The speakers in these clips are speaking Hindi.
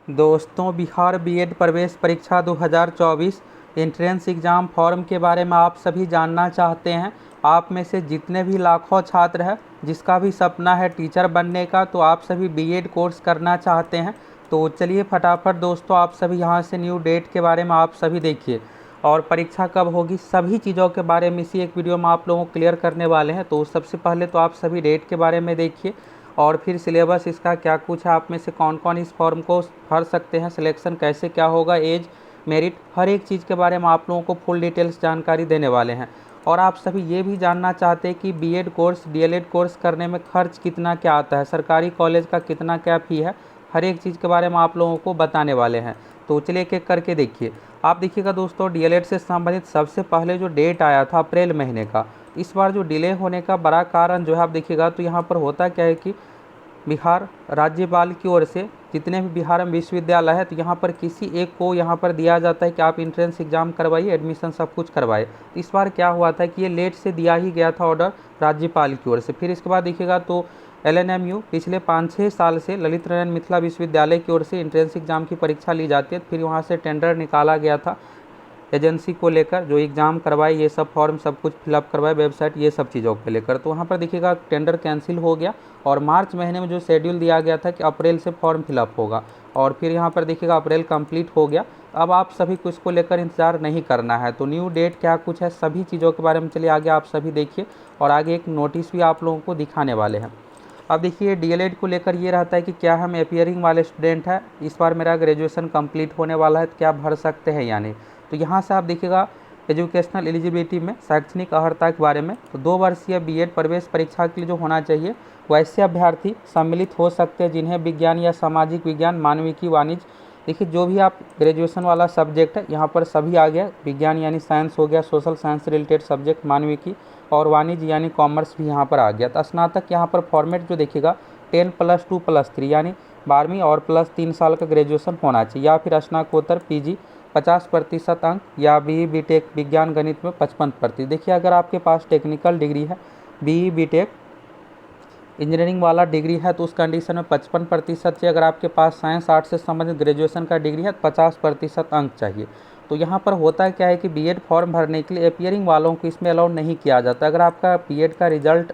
दोस्तों, बिहार बीएड प्रवेश परीक्षा 2024 एंट्रेंस एग्ज़ाम फॉर्म के बारे में आप सभी जानना चाहते हैं। आप में से जितने भी लाखों छात्र हैं, जिसका भी सपना है टीचर बनने का, तो आप सभी बीएड कोर्स करना चाहते हैं। तो चलिए फटाफट दोस्तों, आप सभी यहाँ से न्यू डेट के बारे में आप सभी देखिए, और परीक्षा कब होगी, सभी चीज़ों के बारे में इसी एक वीडियो में आप लोगों को क्लियर करने वाले हैं। तो सबसे पहले तो आप सभी डेट के बारे में देखिए, और फिर सिलेबस इसका क्या कुछ है, आप में से कौन कौन इस फॉर्म को भर सकते हैं, सिलेक्शन कैसे क्या होगा, एज, मेरिट, हर एक चीज़ के बारे में आप लोगों को फुल डिटेल्स जानकारी देने वाले हैं। और आप सभी ये भी जानना चाहते हैं कि बीएड कोर्स डीएलएड कोर्स करने में खर्च कितना क्या आता है, सरकारी कॉलेज का कितना क्या फ़ी है, हर एक चीज़ के बारे में आप लोगों को बताने वाले हैं। तो चलिए एक एक करके देखिए। आप देखिएगा दोस्तों, डीएलएड से संबंधित सबसे पहले जो डेट आया था अप्रैल महीने का, इस बार जो डिले होने का बड़ा कारण जो है, आप देखिएगा तो यहाँ पर होता क्या है कि बिहार राज्यपाल की ओर से जितने भी बिहार में विश्वविद्यालय है, तो यहाँ पर किसी एक को यहाँ पर दिया जाता है कि आप इंट्रेंस एग्जाम करवाइए, एडमिशन सब कुछ करवाए। इस बार क्या हुआ था कि ये लेट से दिया ही गया था ऑर्डर राज्यपाल की ओर से। फिर इसके बाद देखिएगा तो एलएनएमयू पिछले 5-6 साल से ललित नारायण मिथिला विश्वविद्यालय की ओर से इंट्रेंस एग्जाम की परीक्षा ली जाती है। फिर वहाँ से टेंडर निकाला गया था एजेंसी को लेकर, जो एग्ज़ाम करवाए, ये सब फॉर्म सब कुछ फिलअप करवाए, वेबसाइट, ये सब चीज़ों को लेकर। तो वहाँ पर देखिएगा टेंडर कैंसिल हो गया, और मार्च महीने में जो शेड्यूल दिया गया था कि अप्रैल से फॉर्म फिलअप होगा, और फिर यहाँ पर देखिएगा अप्रैल कंप्लीट हो गया। अब आप सभी को इसको लेकर इंतजार नहीं करना है। तो न्यू डेट क्या कुछ है, सभी चीज़ों के बारे में चलिए आगे आप सभी देखिए, और आगे एक नोटिस भी आप लोगों को दिखाने वाले हैं। अब देखिए डीएलएड को लेकर ये रहता है कि क्या हम अपियरिंग वाले स्टूडेंट हैं, इस बार मेरा ग्रेजुएशन कंप्लीट होने वाला है, तो क्या भर सकते हैं या नहीं। तो यहाँ से आप देखिएगा एजुकेशनल एलिजिबिलिटी में शैक्षणिक अर्हता के बारे में, तो 2 वर्षीय बीएड प्रवेश परीक्षा के लिए जो होना चाहिए, वैसे अभ्यर्थी सम्मिलित हो सकते हैं जिन्हें विज्ञान या सामाजिक विज्ञान, मानविकी, वाणिज्य, देखिए जो भी आप ग्रेजुएशन वाला सब्जेक्ट है यहाँ पर सभी आ गया। विज्ञान यानी साइंस हो गया, सोशल साइंस से रिलेटेड सब्जेक्ट, मानविकी, और वाणिज्य यानी कॉमर्स भी यहाँ पर आ गया। तो स्नातक यहाँ पर फॉर्मेट जो देखिएगा 10+2+3 यानी 12वीं और प्लस 3 साल का ग्रेजुएशन होना चाहिए, या फिर स्नातकोत्तर पीजी 50% अंक, या बीई बीटेक विज्ञान गणित में 55%। देखिए अगर आपके पास टेक्निकल डिग्री है, बीई बीटेक इंजीनियरिंग वाला डिग्री है, तो उस कंडीशन में 55% चाहिए। अगर आपके पास साइंस आर्ट्स से संबंधित ग्रेजुएशन का डिग्री है, तो 50% अंक चाहिए। तो यहाँ पर होता क्या है कि बीएड फॉर्म भरने के लिए अपियरिंग वालों को इसमें अलाउ नहीं किया जाता। अगर आपका बीएड का रिजल्ट,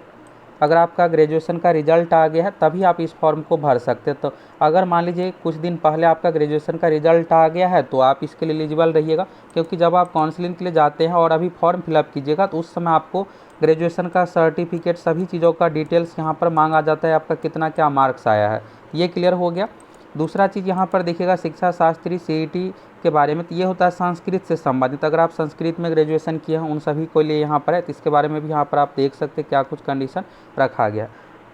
अगर आपका ग्रेजुएशन का रिजल्ट आ गया है, तभी आप इस फॉर्म को भर सकते हैं। तो अगर मान लीजिए कुछ दिन पहले आपका ग्रेजुएशन का रिजल्ट आ गया है, तो आप इसके लिए एलिजिबल रहिएगा, क्योंकि जब आप काउंसलिंग के लिए जाते हैं और अभी फॉर्म फिलअप कीजिएगा, तो उस समय आपको ग्रेजुएशन का सर्टिफिकेट, सभी चीज़ों का डिटेल्स यहाँ पर मांगा जाता है, आपका कितना क्या मार्क्स आया है। ये क्लियर हो गया। दूसरा चीज़ यहाँ पर देखिएगा शिक्षा शास्त्री सीईटी के बारे में, तो ये होता है संस्कृत से संबंधित। अगर आप संस्कृत में ग्रेजुएशन किए हैं, उन सभी को लिए यहाँ पर है, तो इसके बारे में भी यहाँ पर आप देख सकते हैं क्या कुछ कंडीशन रखा गया।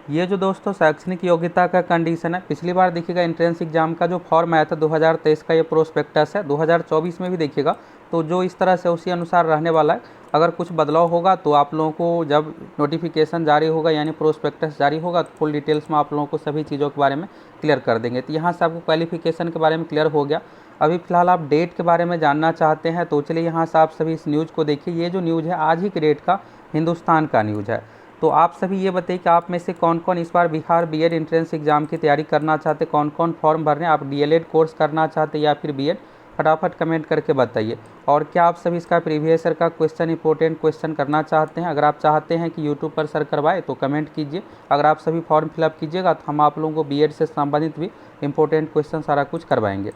ये जो दोस्तों शैक्षणिक योग्यता का कंडीशन है, पिछली बार देखिएगा एंट्रेंस एग्जाम का जो फॉर्म आया था 2023 का, ये प्रोस्पेक्टस है। 2024 में भी देखिएगा तो जो इस तरह से उसी अनुसार रहने वाला है। अगर कुछ बदलाव होगा तो आप लोगों को जब नोटिफिकेशन जारी होगा, यानी प्रोस्पेक्टस जारी होगा, तो फुल डिटेल्स में आप लोगों को सभी चीज़ों के बारे में क्लियर कर देंगे। तो यहाँ से आपको क्वालिफिकेशन के बारे में क्लियर हो गया। अभी फ़िलहाल आप डेट के बारे में जानना चाहते हैं, तो चलिए यहाँ से आप सभी इस न्यूज़ को देखिए। ये जो न्यूज़ है आज ही के डेट का हिंदुस्तान का न्यूज़ है। तो आप सभी ये बताइए कि आप में से कौन कौन इस बार बिहार बीएड एंट्रेंस एग्जाम की तैयारी करना चाहते, कौन कौन फॉर्म भरने, आप डीएलएड कोर्स करना चाहते या फिर बीएड, फटाफट कमेंट करके बताइए। और क्या आप सभी इसका प्रीवियस ईयर का क्वेश्चन, इंपॉर्टेंट क्वेश्चन करना चाहते हैं? अगर आप चाहते हैं कि यूट्यूब पर सर करवाए तो कमेंट कीजिए। अगर आप सभी फॉर्म फिलअप कीजिएगा तो हम आप लोगों को बीएड से संबंधित भी इंपॉर्टेंट क्वेश्चन सारा कुछ करवाएंगे।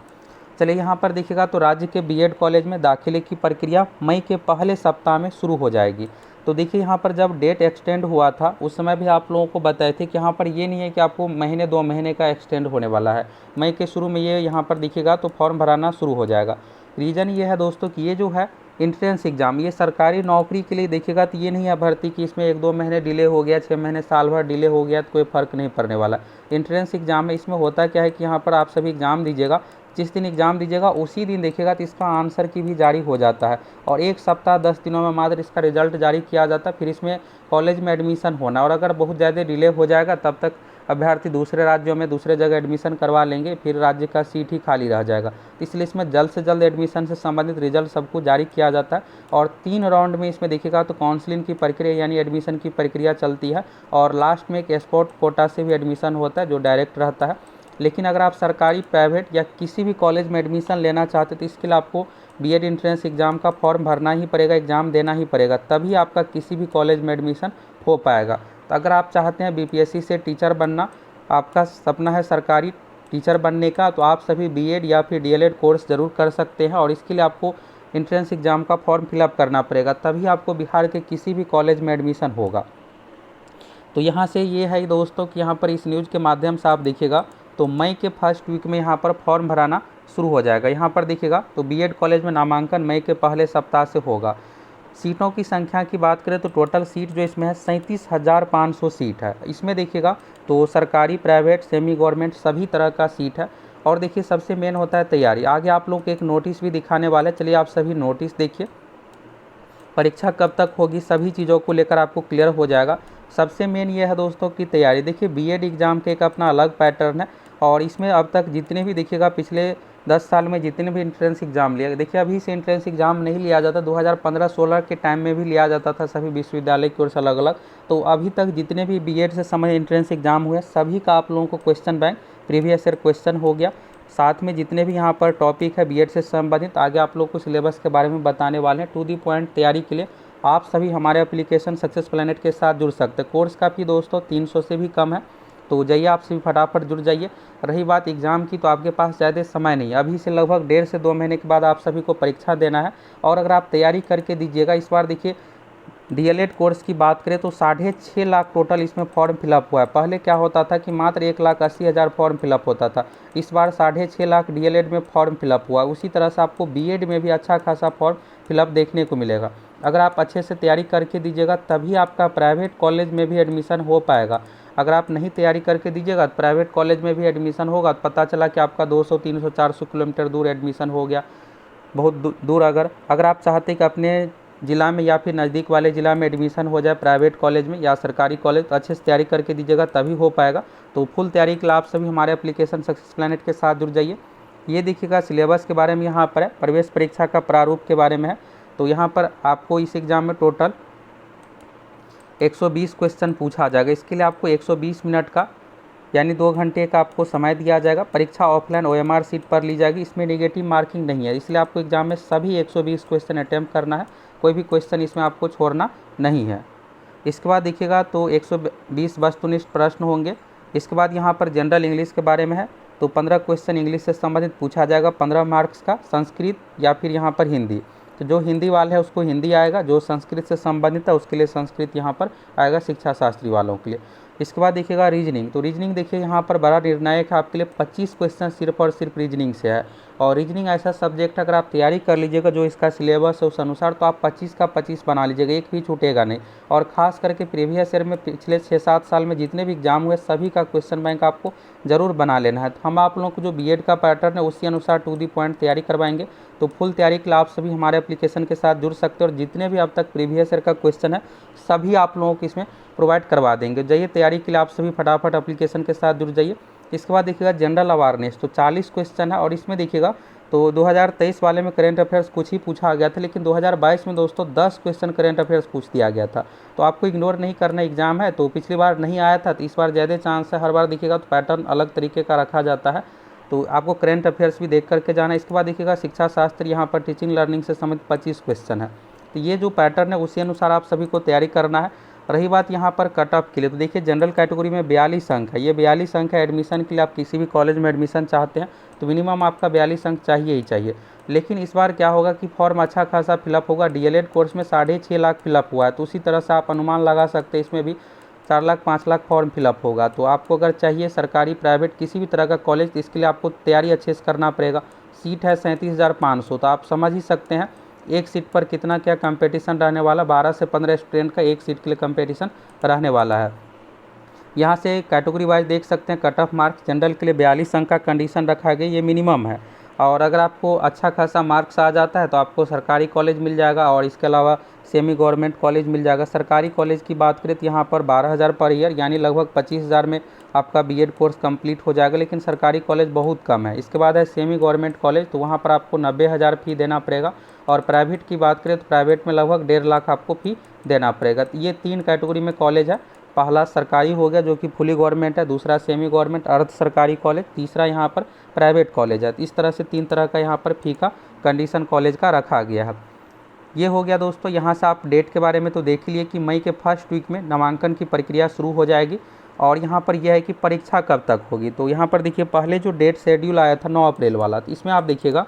चलिए यहाँ पर देखिएगा तो राज्य के बीएड कॉलेज में दाखिले की प्रक्रिया मई के पहले सप्ताह में शुरू हो जाएगी। तो देखिए यहाँ पर जब डेट एक्सटेंड हुआ था, उस समय भी आप लोगों को बताए थे कि यहाँ पर ये नहीं है कि आपको महीने 2 महीने का एक्सटेंड होने वाला है। मई के शुरू में ये यहाँ पर देखिएगा तो फॉर्म भराना शुरू हो जाएगा। रीज़न ये है दोस्तों कि ये जो है इंट्रेंस एग्ज़ाम, ये सरकारी नौकरी के लिए देखिएगा तो ये नहीं है भर्ती कि इसमें 1-2 महीने डिले हो गया, 6 महीने, साल भर डिले हो गया तो कोई फ़र्क नहीं पड़ने वाला। इंट्रेंस एग्ज़ाम में इसमें होता क्या है कि यहाँ पर आप सभी एग्ज़ाम दीजिएगा, जिस दिन एग्ज़ाम दीजिएगा उसी दिन देखिएगा तो इसका आंसर की भी जारी हो जाता है, और 1 सप्ताह 10 दिनों में मात्र इसका रिजल्ट जारी किया जाता है। फिर इसमें कॉलेज में एडमिशन होना, और अगर बहुत ज़्यादा डिले हो जाएगा तब तक अभ्यर्थी दूसरे राज्यों में दूसरे जगह एडमिशन करवा लेंगे, फिर राज्य का सीट ही खाली रह जाएगा। इसलिए इसमें जल्द से जल्द एडमिशन से संबंधित रिजल्ट सबको जारी किया जाता है। और 3 राउंड में इसमें देखिएगा तो काउंसलिंग की प्रक्रिया यानी एडमिशन की प्रक्रिया चलती है, और लास्ट में एक स्पॉट कोटा से भी एडमिशन होता है जो डायरेक्ट रहता है। लेकिन अगर आप सरकारी, प्राइवेट या किसी भी कॉलेज में एडमिशन लेना चाहते तो इसके लिए आपको बीएड एंट्रेंस एग्ज़ाम का फॉर्म भरना ही पड़ेगा, एग्ज़ाम देना ही पड़ेगा, तभी आपका किसी भी कॉलेज में एडमिशन हो पाएगा। तो अगर आप चाहते हैं बीपीएससी से टीचर बनना, आपका सपना है सरकारी टीचर बनने का, तो आप सभी बीएड या फिर डीएलएड कोर्स ज़रूर कर सकते हैं। और इसके लिए आपको एंट्रेंस एग्ज़ाम का फॉर्म फिलअप करना पड़ेगा, तभी आपको बिहार के किसी भी कॉलेज में एडमिशन होगा। तो यहाँ से ये है दोस्तों कि यहाँ पर इस न्यूज़ के माध्यम से आप देखिएगा तो मई के फर्स्ट वीक में यहाँ पर फॉर्म भराना शुरू हो जाएगा। यहाँ पर देखिएगा तो बीएड कॉलेज में नामांकन मई के पहले सप्ताह से होगा। सीटों की संख्या की बात करें तो टोटल सीट जो इसमें है 37,500 सीट है। इसमें देखिएगा तो सरकारी, प्राइवेट, सेमी गवर्नमेंट सभी तरह का सीट है। और देखिए सबसे मेन होता है तैयारी। आगे आप लोग को एक नोटिस भी दिखाने वाले, चलिए आप सभी नोटिस देखिए। परीक्षा कब तक होगी, सभी चीज़ों को लेकर आपको क्लियर हो जाएगा। सबसे मेन ये है दोस्तों की तैयारी। देखिए बीएड एग्ज़ाम के एक अपना अलग पैटर्न है, और इसमें अब तक जितने भी देखिएगा पिछले 10 साल में जितने भी एंट्रेंस एग्ज़ाम लिया, देखिए अभी से एंट्रेंस एग्ज़ाम नहीं लिया जाता, 2015-16 के टाइम में भी लिया जाता था सभी विश्वविद्यालय की ओर से अलग अलग। तो अभी तक जितने भी बीएड से संबंधित एंट्रेंस एग्ज़ाम हुए सभी का आप लोगों को question bank previous year question हो गया। साथ में जितने भी यहाँ पर टॉपिक है बीएड से संबंधित, आगे आप लोग को सिलेबस के बारे में बताने वाले हैं। टू दी पॉइंट तैयारी के लिए आप सभी हमारे एप्लीकेशन सक्सेस प्लैनेट के साथ जुड़ सकते हैं। कोर्स का फी दोस्तों 300 से भी कम है, तो जाइए आप सभी फटाफट जुड़ जाइए। रही बात एग्ज़ाम की, तो आपके पास ज़्यादा समय नहीं है, अभी से लगभग 1.5 से 2 महीने के बाद आप सभी को परीक्षा देना है। और अगर आप तैयारी करके दीजिएगा, इस बार देखिए डीएलएड कोर्स की बात करें तो 6.5 लाख टोटल इसमें फॉर्म फिलअप हुआ है। पहले क्या होता था कि मात्र 1,80,000 फॉर्म फिलअप होता था, इस बार 6.5 लाख डीएलएड में फॉर्म फिलअप हुआ। उसी तरह से आपको बीएड में भी अच्छा खासा फॉर्म फिलअप देखने को मिलेगा। अगर आप अच्छे से तैयारी करके दीजिएगा तभी आपका प्राइवेट कॉलेज में भी एडमिशन हो पाएगा। अगर आप नहीं तैयारी करके दीजिएगा तो प्राइवेट कॉलेज में भी एडमिशन होगा तो पता चला कि आपका 200, 300, 400 किलोमीटर दूर एडमिशन हो गया, बहुत दूर। अगर आप चाहते हैं कि अपने ज़िला में या फिर नज़दीक वाले ज़िला में एडमिशन हो जाए प्राइवेट कॉलेज में या सरकारी कॉलेज, तो अच्छे से तैयारी करके दीजिएगा तभी हो पाएगा। तो फुल तैयारी के लिए आप सभी हमारे एप्लीकेशन सक्सेस प्लैनेट के साथ जुड़ जाइए। ये देखिएगा सिलेबस के बारे में यहाँ पर है, प्रवेश परीक्षा का प्रारूप के बारे में है। तो यहाँ पर आपको इस एग्ज़ाम में टोटल 120 क्वेश्चन पूछा जाएगा। इसके लिए आपको 120 मिनट का यानी 2 घंटे का आपको समय दिया जाएगा। परीक्षा ऑफलाइन ओएमआर सीट पर ली जाएगी, इसमें नेगेटिव मार्किंग नहीं है, इसलिए आपको एग्जाम में सभी 120 क्वेश्चन अटैम्प्ट करना है, कोई भी क्वेश्चन इसमें आपको छोड़ना नहीं है। इसके बाद देखिएगा तो 120 वस्तुनिष्ठ प्रश्न होंगे। इसके बाद यहाँ पर जनरल इंग्लिश के बारे में है, तो 15 क्वेश्चन इंग्लिश से संबंधित पूछा जाएगा, 15 मार्क्स का। संस्कृत या फिर यहाँ पर हिंदी, तो जो हिंदी वाले हैं उसको हिंदी आएगा, जो संस्कृत से संबंधित है उसके लिए संस्कृत यहाँ पर आएगा शिक्षा शास्त्री वालों के लिए। इसके बाद देखिएगा रीजनिंग, तो रीजनिंग देखिए यहाँ पर बड़ा निर्णायक है आपके लिए, 25 क्वेश्चन सिर्फ और सिर्फ रीजनिंग से है। और रीजनिंग ऐसा सब्जेक्ट अगर आप तैयारी कर लीजिएगा जो इसका सिलेबस है उस अनुसार, तो आप 25 का 25 बना लीजिएगा, एक भी छूटेगा नहीं। और खास करके प्रीवियस ईयर में पिछले 6-7 साल में जितने भी एग्जाम हुए सभी का क्वेश्चन बैंक आपको जरूर बना लेना है। तो हम आप लोगों को जो बीएड का पैटर्न है उसी अनुसार टू दी पॉइंट तैयारी करवाएंगे। तो फुल तैयारी के लिए आप सभी हमारे एप्लीकेशन के साथ जुड़ सकते हैं, और जितने भी अब तक प्रीवियस ईयर का क्वेश्चन है सभी आप लोगों को इसमें प्रोवाइड करवा देंगे। जाइए तैयारी के लिए आप सभी फटाफट एप्लीकेशन के साथ जुड़ जाइए। इसके बाद देखिएगा जनरल अवेयरनेस, तो 40 क्वेश्चन है, और इसमें देखिएगा तो 2023 वाले में करेंट अफेयर्स कुछ ही पूछा गया था, लेकिन 2022 में दोस्तों 10 क्वेश्चन करेंट अफेयर्स पूछ दिया गया था। तो आपको इग्नोर नहीं करना, एग्जाम है तो पिछली बार नहीं आया था तो इस बार ज़्यादा चांस है, हर बार देखिएगा तो पैटर्न अलग तरीके का रखा जाता है, तो आपको करेंट अफेयर्स भी देख करके जाना है। इसके बाद देखिएगा शिक्षा शास्त्र, यहाँ पर टीचिंग लर्निंग से संबंधित 25 क्वेश्चन है। तो ये जो पैटर्न है उसी अनुसार आप सभी को तैयारी करना है। रही बात यहाँ पर कट ऑफ के लिए, तो देखिए जनरल कैटेगरी में 42 अंक है, ये 42 अंक है। एडमिशन के लिए आप किसी भी कॉलेज में एडमिशन चाहते हैं तो मिनिमम आपका 42 अंक चाहिए ही चाहिए। लेकिन इस बार क्या होगा कि फॉर्म अच्छा खासा फिलअप होगा। डीएलएड कोर्स में 6.5 लाख फिलअप हुआ है, तो उसी तरह से आप अनुमान लगा सकते हैं इसमें भी 4 लाख 5 लाख फॉर्म फिलअप होगा। तो आपको अगर चाहिए सरकारी, प्राइवेट किसी भी तरह का कॉलेज, तो इसके लिए आपको तैयारी अच्छे से करना पड़ेगा। सीट है 37,500, तो आप समझ ही सकते हैं एक सीट पर कितना क्या कंपटीशन रहने वाला। 12 से 15 स्टूडेंट का एक सीट के लिए कंपटीशन रहने वाला है। यहाँ से कैटेगरी वाइज देख सकते हैं कट ऑफ मार्क्स। जनरल के लिए 42 अंक का कंडीशन रखा गया, ये मिनिमम है। और अगर आपको अच्छा खासा मार्क्स आ जाता है तो आपको सरकारी कॉलेज मिल जाएगा, और इसके अलावा सेमी गवर्नमेंट कॉलेज मिल जाएगा। सरकारी कॉलेज की बात करें तो यहाँ पर 12,000 पर ईयर यानी लगभग 25,000 में आपका बीएड कोर्स कंप्लीट हो जाएगा, लेकिन सरकारी कॉलेज बहुत कम है। इसके बाद है सेमी गवर्नमेंट कॉलेज, तो वहाँ पर आपको 90,000 फ़ी देना पड़ेगा। और प्राइवेट की बात करें तो प्राइवेट में लगभग 1.5 लाख आपको फ़ी देना पड़ेगा। तो ये 3 कैटेगरी में कॉलेज है। पहला सरकारी हो गया जो कि फुली गवर्नमेंट है, दूसरा सेमी गवर्नमेंट अर्ध सरकारी कॉलेज, तीसरा यहाँ पर प्राइवेट कॉलेज है। इस तरह से 3 तरह का यहाँ पर फ़ी का कंडीशन कॉलेज का रखा गया है। ये हो गया दोस्तों। यहाँ से आप डेट के बारे में तो देख ही लिए कि मई के फर्स्ट वीक में नामांकन की प्रक्रिया शुरू हो जाएगी। और यहाँ पर यह है कि परीक्षा कब तक होगी। तो यहाँ पर देखिए पहले जो डेट शेड्यूल आया था 9 अप्रैल वाला, तो इसमें आप देखिएगा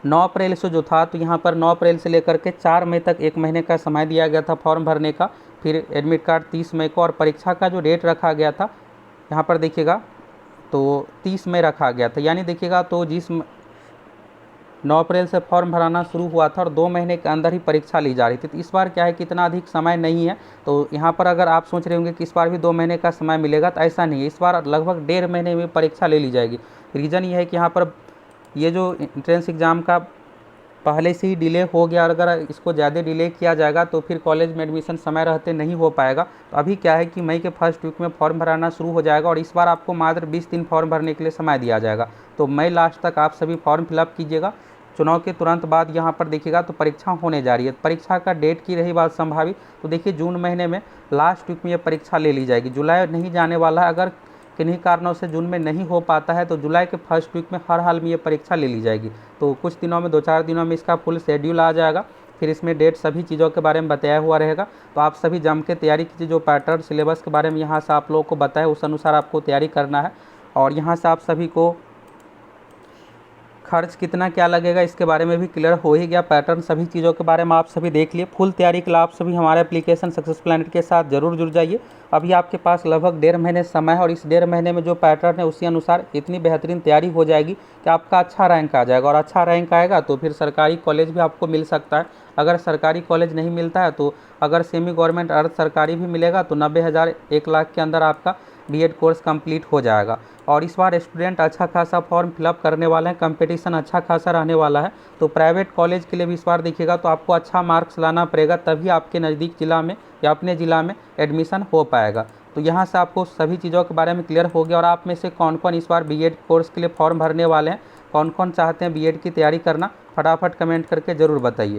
9 अप्रैल से जो था, तो यहाँ पर 9 अप्रैल से लेकर के 4 मई तक 1 महीने का समय दिया गया था फॉर्म भरने का। फिर एडमिट कार्ड 30 मई को, और परीक्षा का जो डेट रखा गया था यहाँ पर देखिएगा तो 30 मई रखा गया था। यानी देखिएगा तो 9 अप्रैल से फॉर्म भराना शुरू हुआ था और 2 महीने के अंदर ही परीक्षा ली जा रही थी। तो इस बार क्या है कि इतना अधिक समय नहीं है। तो यहाँ पर अगर आप सोच रहे होंगे कि इस बार भी 2 महीने का समय मिलेगा, तो ऐसा नहीं है। इस बार लगभग 1.5 महीने में परीक्षा ले ली जाएगी। रीज़न ये है कि यहाँ पर ये जो एंट्रेंस एग्ज़ाम का पहले से ही डिले हो गया, और अगर इसको ज़्यादा डिले किया जाएगा तो फिर कॉलेज में एडमिशन समय रहते नहीं हो पाएगा। तो अभी क्या है कि मई के फर्स्ट वीक में फॉर्म भराना शुरू हो जाएगा, और इस बार आपको मात्र 20 दिन फॉर्म भरने के लिए समय दिया जाएगा। तो मई लास्ट तक आप सभी फॉर्म फिलअप कीजिएगा। चुनाव के तुरंत बाद यहाँ पर देखिएगा तो परीक्षा होने जा रही है। परीक्षा का डेट की रही बात संभावित, तो देखिए जून महीने में लास्ट वीक में ये परीक्षा ले ली जाएगी। जुलाई नहीं जाने वाला है। अगर किन्हीं कारणों से जून में नहीं हो पाता है तो जुलाई के फर्स्ट वीक में हर हाल में ये परीक्षा ले ली जाएगी। तो कुछ दिनों में 2-4 दिनों में इसका फुल शेड्यूल आ जाएगा। फिर इसमें डेट सभी चीज़ों के बारे में बताया हुआ रहेगा। तो आप सभी जम के तैयारी कीजिए। जो पैटर्न सिलेबस के बारे में यहाँ से आप लोगों को बताया उस अनुसार आपको तैयारी करना है। और यहाँ से आप सभी को खर्च कितना क्या लगेगा इसके बारे में भी क्लियर हो ही गया। पैटर्न सभी चीज़ों के बारे में आप सभी देख लिए। फुल तैयारी के लिए आप सभी हमारे एप्लीकेशन सक्सेस प्लैनेट के साथ जरूर जुड़ जाइए। अभी आपके पास लगभग 1.5 महीने समय है, और इस 1.5 महीने में जो पैटर्न है उसी अनुसार इतनी बेहतरीन तैयारी हो जाएगी कि आपका अच्छा रैंक आ जाएगा। और अच्छा रैंक आएगा तो फिर सरकारी कॉलेज भी आपको मिल सकता है। अगर सरकारी कॉलेज नहीं मिलता है तो अगर सेमी गवर्नमेंट अर्ध सरकारी भी मिलेगा तो 90,000 1 लाख के अंदर आपका बीएड कोर्स कंप्लीट हो जाएगा। और इस बार स्टूडेंट अच्छा खासा फॉर्म फिलअप करने वाले हैं, कंपटीशन अच्छा खासा रहने वाला है। तो प्राइवेट कॉलेज के लिए भी इस बार देखिएगा तो आपको अच्छा मार्क्स लाना पड़ेगा, तभी आपके नज़दीक ज़िला में या अपने ज़िला में एडमिशन हो पाएगा। तो यहाँ से आपको सभी चीज़ों के बारे में क्लियर हो गया। और आप में से कौन कौन इस बार बीएड कोर्स के लिए फॉर्म भरने वाले हैं, कौन कौन चाहते हैं बीएड की तैयारी करना, फटाफट कमेंट करके ज़रूर बताइए।